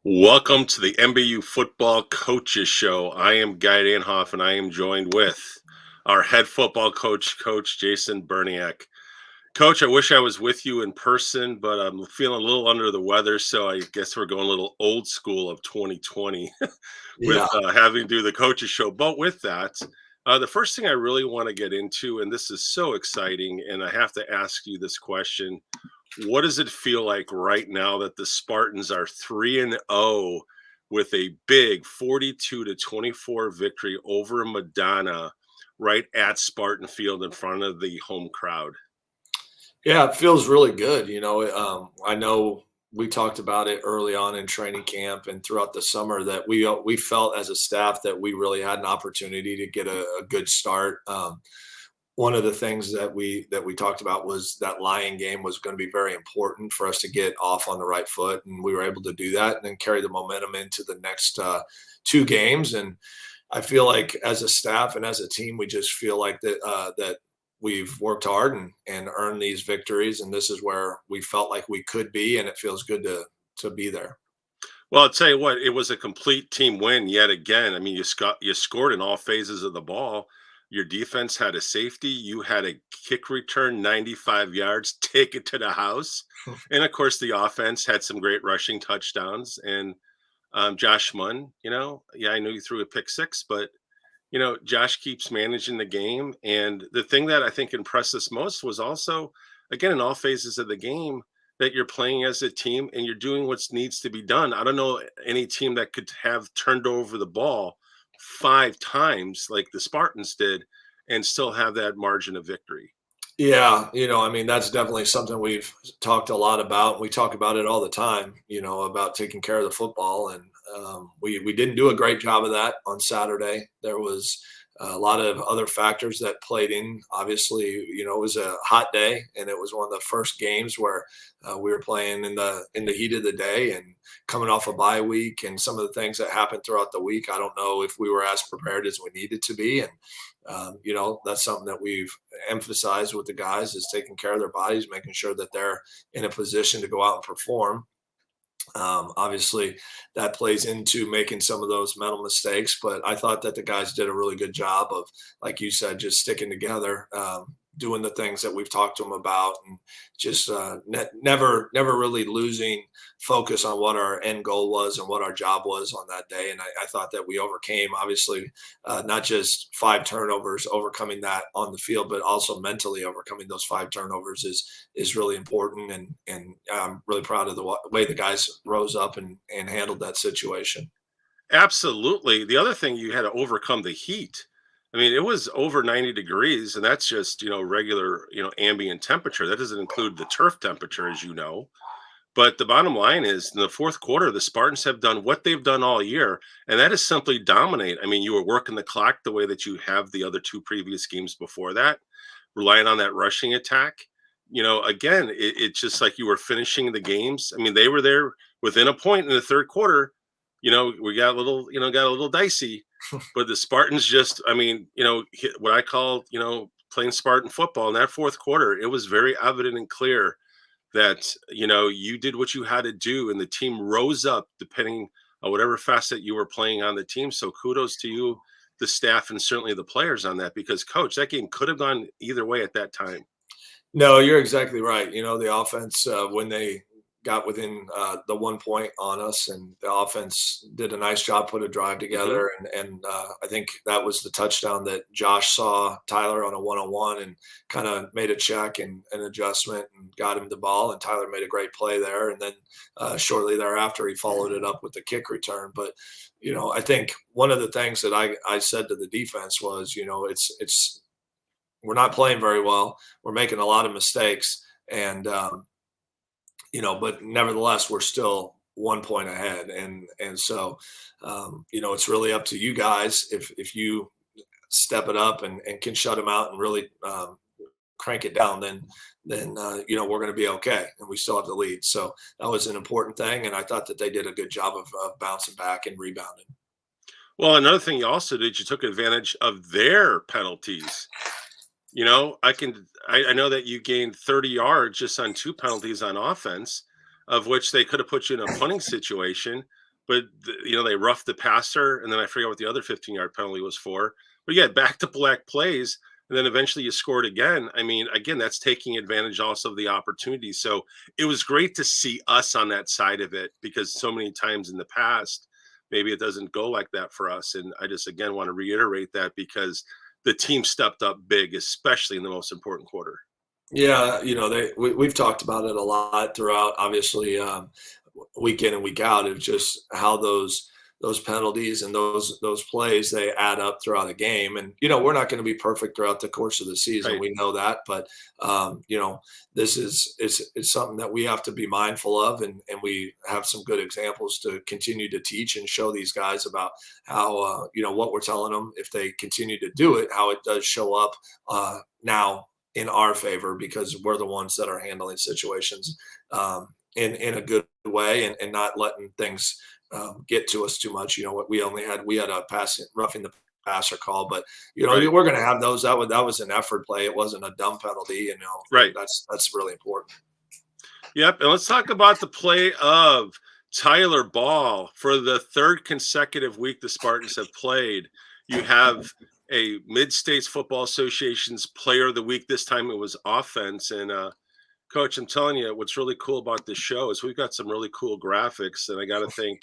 Welcome to the MBU Football Coaches Show. I am Guy Danhoff, and I am joined with our head football coach, Coach Jason Burianek. Coach, I wish I was with you in person, but I'm feeling a little under the weather, so I guess we're going a little old school of 2020 with Yeah, having to do the Coaches Show. But with that, the first thing I really want to get into, and this is so exciting, and I have to ask you this question. What does it feel like right now that the Spartans are 3-0 with a big 42-24 victory over Madonna right at Spartan Field in front of the home crowd? yeah, it feels really good. I know we talked about it early on in training camp and throughout the summer that we felt as a staff that we really had an opportunity to get a good start. One of the things that we talked about was that Lion game was going to be very important for us to get off on the right foot, and we were able to do that and then carry the momentum into the next two games. And I feel like as a staff and as a team, we just feel like that we've worked hard and earned these victories, and this is where we felt like we could be, and it feels good to be there. Well, I'll tell you what, it was a complete team win yet again. I mean, you scored in all phases of the ball. Your defense had a safety. You had a kick return, 95 yards, take it to the house. And of course, the offense had some great rushing touchdowns. And Josh Munn, yeah, I know you threw a pick six, but Josh keeps managing the game. And the thing that I think impressed us most was also, again, in all phases of the game, that you're playing as a team and you're doing what needs to be done. I don't know any team that could have turned over the ball 5 times like the Spartans did and still have that margin of victory. Yeah, I mean, that's definitely something we've talked a lot about. We talk about it all the time, about taking care of the football, and we didn't do a great job of that on Saturday. There was a lot of other factors that played in. Obviously, it was a hot day, and it was one of the first games where we were playing in the heat of the day and coming off a bye week, and some of the things that happened throughout the week. I don't know if we were as prepared as we needed to be, and that's something that we've emphasized with the guys is taking care of their bodies, making sure that they're in a position to go out and perform. Obviously, that plays into making some of those mental mistakes, but I thought that the guys did a really good job of, like you said, just sticking together, doing the things that we've talked to them about, and just never really losing focus on what our end goal was and what our job was on that day. And I thought that we overcame, obviously, not just 5 turnovers, overcoming that on the field, but also mentally overcoming those 5 turnovers is really important. And I'm really proud of the way the guys rose up and handled that situation. Absolutely. The other thing, you had to overcome the heat. I mean, it was over 90 degrees, and that's just, regular, ambient temperature. That doesn't include the turf temperature, as you know. But the bottom line is, in the fourth quarter, the Spartans have done what they've done all year, and that is simply dominate. I mean, you were working the clock the way that you have the other two previous games before that, relying on that rushing attack. Again, it's just like you were finishing the games. I mean, they were there within a point in the third quarter. We got a little, got a little dicey, but the Spartans just, I mean, hit what I call, playing Spartan football in that fourth quarter. It was very evident and clear that you did what you had to do, and the team rose up depending on whatever facet you were playing on the team. So kudos to you, the staff, and certainly the players on that, because coach, that game could have gone either way at that time. No, you're exactly right. The offense, when they got within the 1 point on us, and the offense did a nice job, put a drive Hmm. together. And I think that was the touchdown that Josh saw Tyler on a one-on-one and kind of made a check and an adjustment and got him the ball. And Tyler made a great play there. And then shortly thereafter, he followed it up with the kick return. But, I think one of the things that I said to the defense was, it's we're not playing very well. We're making a lot of mistakes, and but nevertheless, we're still 1 point ahead, and so it's really up to you guys if you step it up and can shut them out and really crank it down, then we're going to be okay, and we still have the lead. So that was an important thing, and I thought that they did a good job of bouncing back and rebounding. Well, another thing you also did, you took advantage of their penalties. I know that you gained 30 yards just on 2 penalties on offense, of which they could have put you in a punting situation. but they roughed the passer, and then I forget what the other 15-yard penalty was for. But yeah, back to black plays, and then eventually you scored again. I mean, again, that's taking advantage also of the opportunity. So it was great to see us on that side of it, because so many times in the past, maybe it doesn't go like that for us. And I just again want to reiterate that, because the team stepped up big, especially in the most important quarter. Yeah, we've talked about it a lot throughout, obviously, week in and week out. It's just how those penalties and those plays, they add up throughout a game. And we're not going to be perfect throughout the course of the season. Right. We know that, but this is it's something that we have to be mindful of, and we have some good examples to continue to teach and show these guys about how what we're telling them. If they continue to do it, how it does show up now in our favor, because we're the ones that are handling situations in a good way, and not letting things get to us too much. What we had a roughing the passer call, but Right. we're going to have those. That was an effort play. It wasn't a dumb penalty. Right. That's really important. Yep. And let's talk about the play of Tyler Ball. For the third consecutive week the Spartans have played, you have a Mid-States Football Association's Player of the Week. This time it was offense. And Coach, I'm telling you, what's really cool about this show is we've got some really cool graphics. And I got to thank,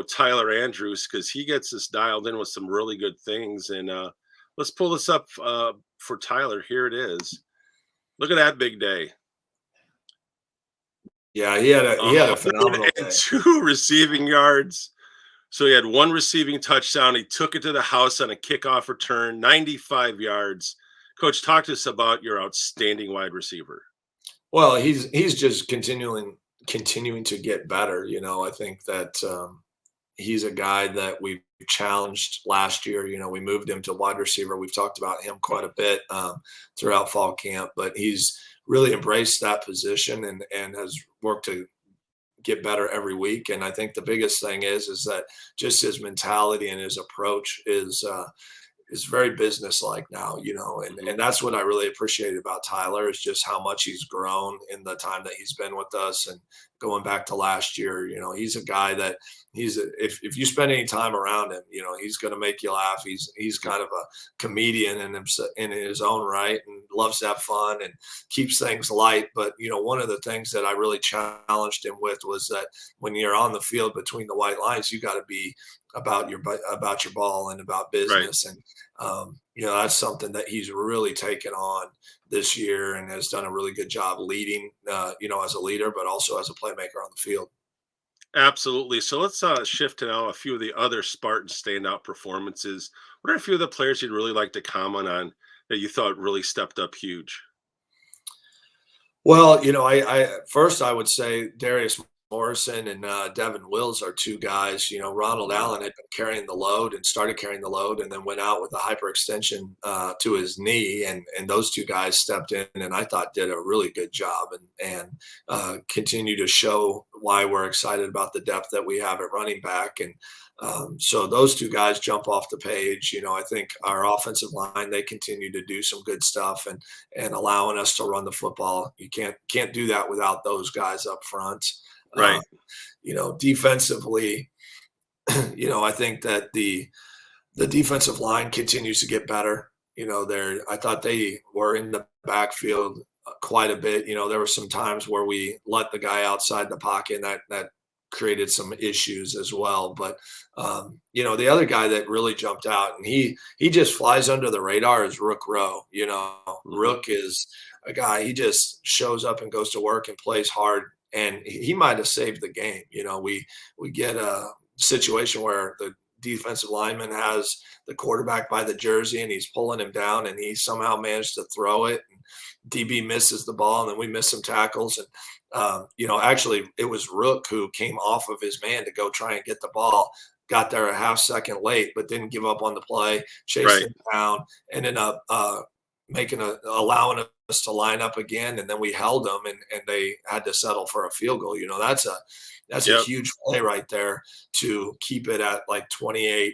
Tyler Andrews, because he gets us dialed in with some really good things. And let's pull this up for Tyler. Here it is. Look at that big day. Yeah, he had a phenomenal day. 102 receiving yards. So he had one receiving touchdown. He took it to the house on a kickoff return, 95 yards. Coach, talk to us about your outstanding wide receiver. Well, he's just continuing to get better. I think that he's a guy that we challenged last year. We moved him to wide receiver. We've talked about him quite a bit throughout fall camp, but he's really embraced that position and has worked to get better every week. And I think the biggest thing is that just his mentality and his approach is very business-like now, and that's what I really appreciate about Tyler, is just how much he's grown in the time that he's been with us. And going back to last year, he's a guy that if you spend any time around him, he's going to make you laugh. He's kind of a comedian in his own right, and loves to have fun and keeps things light. But one of the things that I really challenged him with was that when you're on the field between the white lines, you got to be about your ball and about business. Right. And that's something that he's really taken on this year, and has done a really good job leading, as a leader, but also as a playmaker on the field. Absolutely. So let's shift to now a few of the other Spartan standout performances. What are a few of the players you'd really like to comment on that you thought really stepped up huge? Well, I first I would say Darius Morrison and Devin Wills are two guys. Ronald Allen had been carrying the load and started carrying the load, and then went out with a hyperextension to his knee, and those two guys stepped in, and I thought did a really good job, and continue to show why we're excited about the depth that we have at running back. And so those two guys jump off the page. I think our offensive line, they continue to do some good stuff, and allowing us to run the football. You can't do that without those guys up front. Right. Defensively, I think that the defensive line continues to get better. I thought they were in the backfield quite a bit. There were some times where we let the guy outside the pocket, and that created some issues as well. But the other guy that really jumped out, and he just flies under the radar, is Rook Rowe. Rook is a guy, he just shows up and goes to work and plays hard, and he might have saved the game. We get a situation where the defensive lineman has the quarterback by the jersey, and he's pulling him down, and he somehow managed to throw it, and DB misses the ball, and then we miss some tackles. And actually it was Rook who came off of his man to go try and get the ball, got there a half second late, but didn't give up on the play, chased him down, ended up allowing us to line up again, and then we held them, and they had to settle for a field goal. That's a huge play right there, to keep it at like 28-24,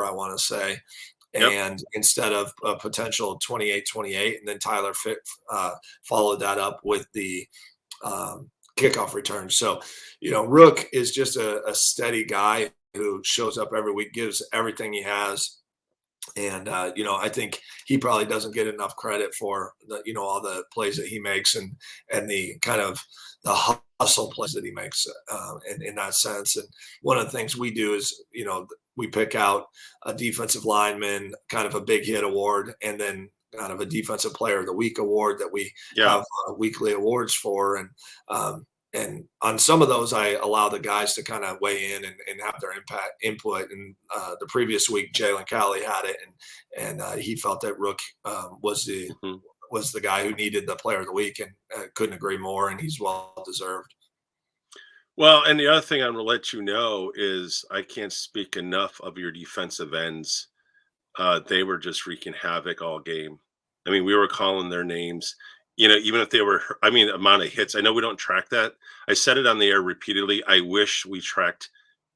I want to say. Yep. And instead of a potential 28-28, and then Tyler followed that up with the kickoff returns. So, Rook is just a steady guy who shows up every week, gives everything he has. And, I think he probably doesn't get enough credit for all the plays that he makes and the kind of the hustle plays that he makes in that sense. And one of the things we do is, we pick out a defensive lineman, kind of a big hit award, and then kind of a defensive player of the week award that we have weekly awards for. And on some of those, I allow the guys to kind of weigh in and have their input. And the previous week, Jalen Cowley had it, and he felt that Rook was the guy who needed the player of the week, and couldn't agree more. And he's well deserved. Well, and the other thing I'm going to let you know is I can't speak enough of your defensive ends. They were just wreaking havoc all game. I mean, we were calling their names, even if they were, amount of hits. I know we don't track that. I said it on the air repeatedly. I wish we tracked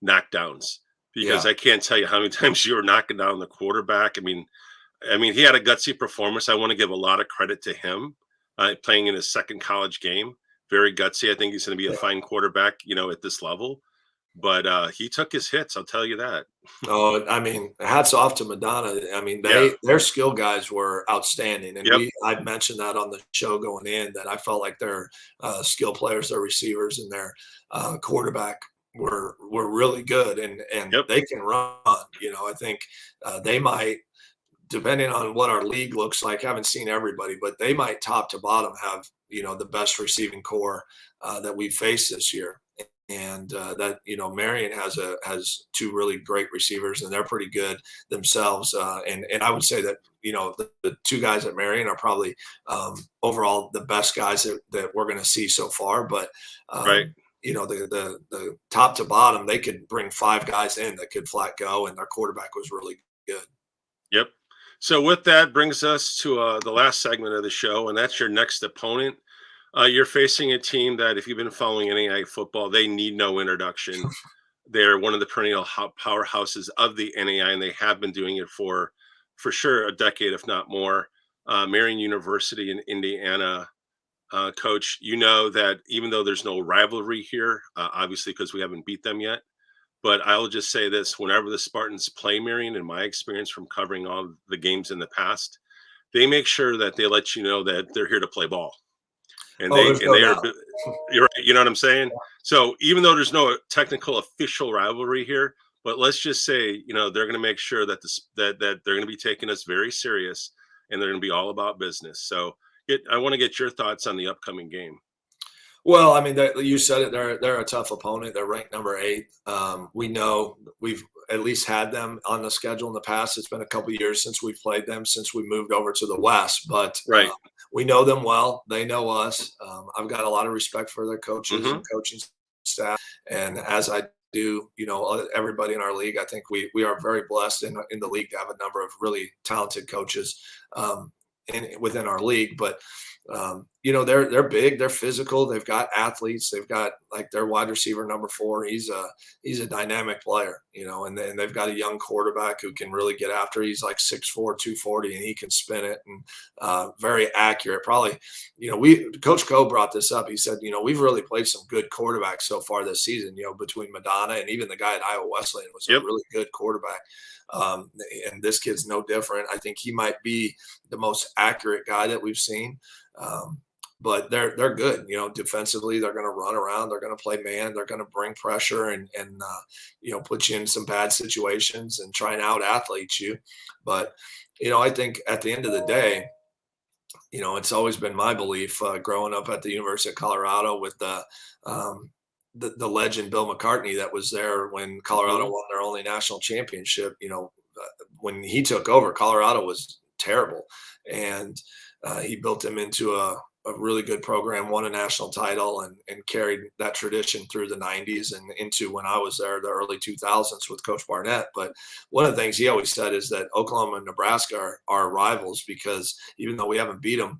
knockdowns because I can't tell you how many times you were knocking down the quarterback. I mean, he had a gutsy performance. I want to give a lot of credit to him playing in his second college game. Very gutsy. I think he's going to be a fine quarterback, at this level. But he took his hits. I'll tell you that. Oh, hats off to Madonna. Their skill guys were outstanding. And I mentioned that on the show going in, that I felt like their skill players, their receivers, and their quarterback were really good. And they can run. I think they might, depending on what our league looks like, I haven't seen everybody, but they might top to bottom have, the best receiving core that we've faced this year. And that, Marian has two really great receivers, and they're pretty good themselves. And I would say that, the two guys at Marian are probably overall the best guys that we're going to see so far. But, the top to bottom, they could bring five guys in that could flat go, and their quarterback was really good. Yep. So with that brings us to the last segment of the show, and that's your next opponent. You're facing a team that, if you've been following NAIA football, they need no introduction. They're one of the perennial powerhouses of the NAIA, and they have been doing it for sure a decade, if not more. Marian University in Indiana, coach, that even though there's no rivalry here, obviously because we haven't beat them yet, but I'll just say this: whenever the Spartans play Marian, in my experience from covering all the games in the past, they make sure that they let you know that they're here to play ball. And they are, you're right, you know what I'm saying? So even though there's no technical official rivalry here, but let's just say, they're going to make sure that that they're going to be taking us very serious, and they're going to be all about business. So I want to get your thoughts on the upcoming game. Well, you said it. They're a tough opponent. They're ranked number 8. We know we've at least had them on the schedule in the past. It's been a couple of years since we played them, since we moved over to the West. But we know them well. They know us. I've got a lot of respect for their coaches and coaching staff, and as I do, everybody in our league. I think we are very blessed in the league to have a number of really talented coaches within our league. But they're big, they're physical, they've got athletes, they've got like their wide receiver number 4. He's a dynamic player, and then they've got a young quarterback who can really get after. He's like 6'4", 240, and he can spin it, and very accurate. Probably, Coach Co brought this up. He said, we've really played some good quarterbacks so far this season, between Madonna and even the guy at Iowa Wesleyan was a really good quarterback. And this kid's no different. I think he might be the most accurate guy that we've seen. But they're good. Defensively, they're going to run around. They're going to play man. They're going to bring pressure and put you in some bad situations and try and out athlete you. But, I think at the end of the day, it's always been my belief growing up at the University of Colorado with the legend Bill McCartney that was there when Colorado won their only national championship. When he took over, Colorado was terrible, and he built them into a really good program, won a national title, and carried that tradition through the 90s and into when I was there, the early 2000s with Coach Barnett. But one of the things he always said is that Oklahoma and Nebraska are rivals, because even though we haven't beat them,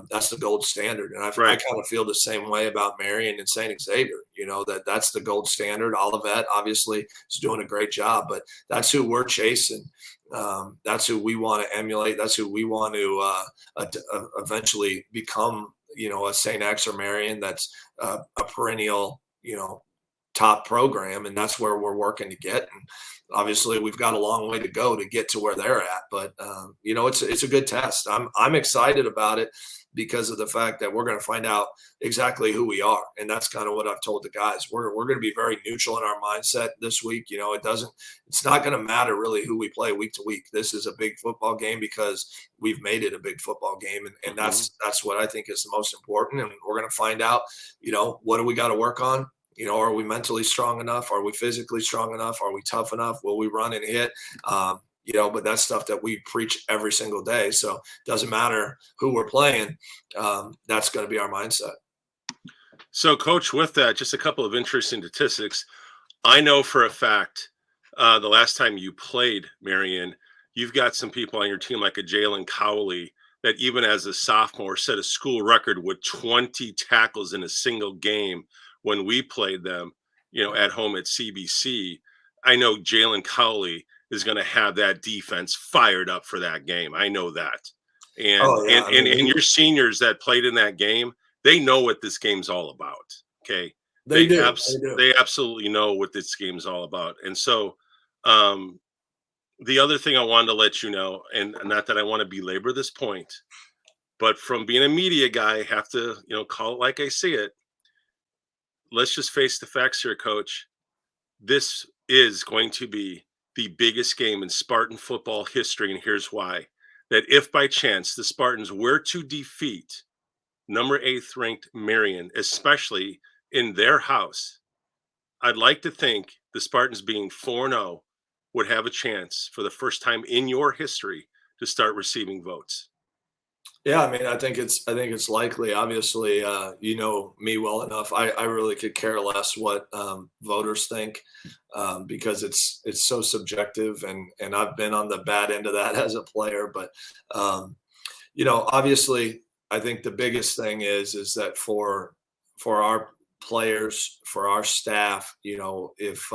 that's the gold standard. And I kind of feel the same way about Marian and St. Xavier, that's the gold standard. Olivet obviously is doing a great job, but that's who we're chasing. That's who we want to emulate. That's who we want to eventually become a St. X or Marian that's a perennial, top program, and that's where we're working to get. And obviously, we've got a long way to go to get to where they're at. But it's a good test. I'm excited about it because of the fact that we're going to find out exactly who we are, and that's kind of what I've told the guys. We're going to be very neutral in our mindset this week. It's not going to matter really who we play week to week. This is a big football game because we've made it a big football game, and that's what I think is the most important. And we're going to find out, what do we got to work on. Are we mentally strong enough? Are we physically strong enough? Are we tough enough? Will we run and hit? But that's stuff that we preach every single day. So it doesn't matter who we're playing. That's going to be our mindset. So, Coach, with that, just a couple of interesting statistics. I know for a fact the last time you played, Marian, you've got some people on your team like a Jalen Cowley that even as a sophomore set a school record with 20 tackles in a single game when we played them, at home at CBC. I know Jalen Cowley is going to have that defense fired up for that game. I know that. And your seniors that played in that game, they know what this game's all about. Okay. They do. They absolutely know what this game's all about. And so the other thing I wanted to let you know, and not that I want to belabor this point, but from being a media guy, I have to, call it like I see it. Let's just face the facts here, Coach. This is going to be the biggest game in Spartan football history, and here's why. That if by chance the Spartans were to defeat number 8th ranked Marian, especially in their house, I'd like to think the Spartans being 4-0 would have a chance for the first time in your history to start receiving votes. Yeah, I mean, I think it's likely. Obviously, you know me well enough. I really could care less what voters think because it's so subjective, and I've been on the bad end of that as a player. But obviously, I think the biggest thing is that for our players, for our staff, if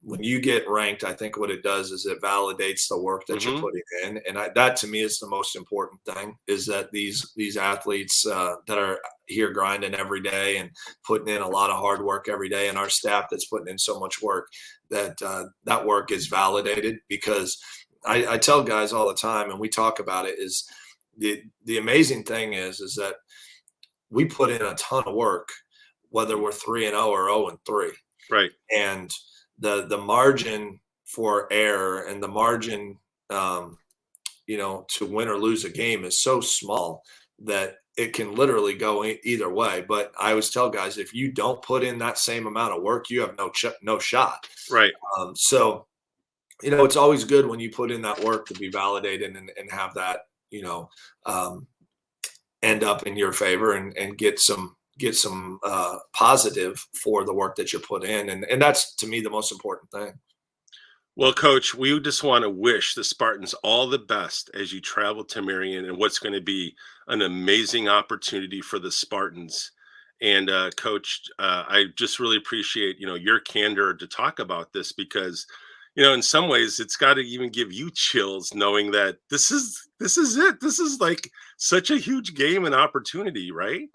when you get ranked, I think what it does is it validates the work that you're putting in, and that to me is the most important thing. Is that these athletes that are here grinding every day and putting in a lot of hard work every day, and our staff that's putting in so much work, that that work is validated. Because I tell guys all the time, and we talk about it, is the amazing thing is that we put in a ton of work, whether we're 3-0 or 0-3. Right. And the margin for error and the margin, to win or lose a game is so small that it can literally go either way. But I always tell guys, if you don't put in that same amount of work, you have no shot. Right. So, it's always good when you put in that work to be validated and have that, end up in your favor and get some positive for the work that you put in. And that's, to me, the most important thing. Well, Coach, we just want to wish the Spartans all the best as you travel to Marian and what's going to be an amazing opportunity for the Spartans. And Coach, I just really appreciate, your candor to talk about this because, in some ways it's got to even give you chills knowing that this is it. This is like such a huge game and opportunity, right?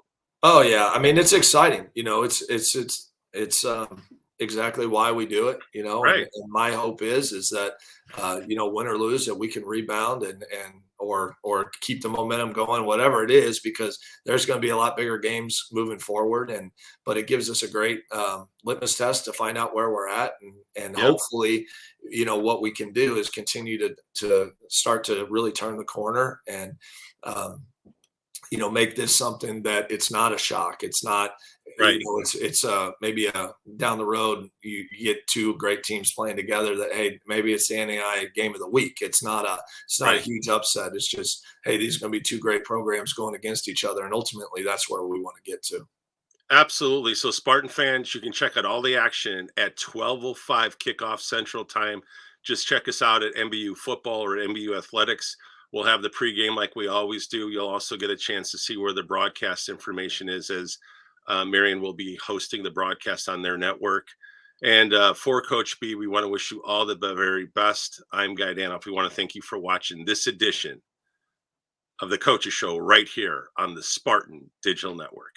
Oh yeah. I mean, it's exciting, it's exactly why we do it, Right. and my hope is that, win or lose, that we can rebound or keep the momentum going, whatever it is, because there's going to be a lot bigger games moving forward. But it gives us a great litmus test to find out where we're at. And Yep. Hopefully, what we can do is continue to start to really turn the corner and, make this something that it's not a shock. It's not, Right. it's maybe down the road, you get two great teams playing together that, hey, maybe it's the NAI game of the week. It's not a huge upset. It's just, hey, these are going to be two great programs going against each other. And ultimately that's where we want to get to. Absolutely. So Spartan fans, you can check out all the action at 12:05 kickoff Central Time. Just check us out at MBU football or MBU athletics. We'll have the pregame like we always do. You'll also get a chance to see where the broadcast information is, as Marian will be hosting the broadcast on their network. And for Coach B, we want to wish you all the very best. I'm Guy Danhoff. We want to thank you for watching this edition of the Coaches Show right here on the Spartan Digital Network.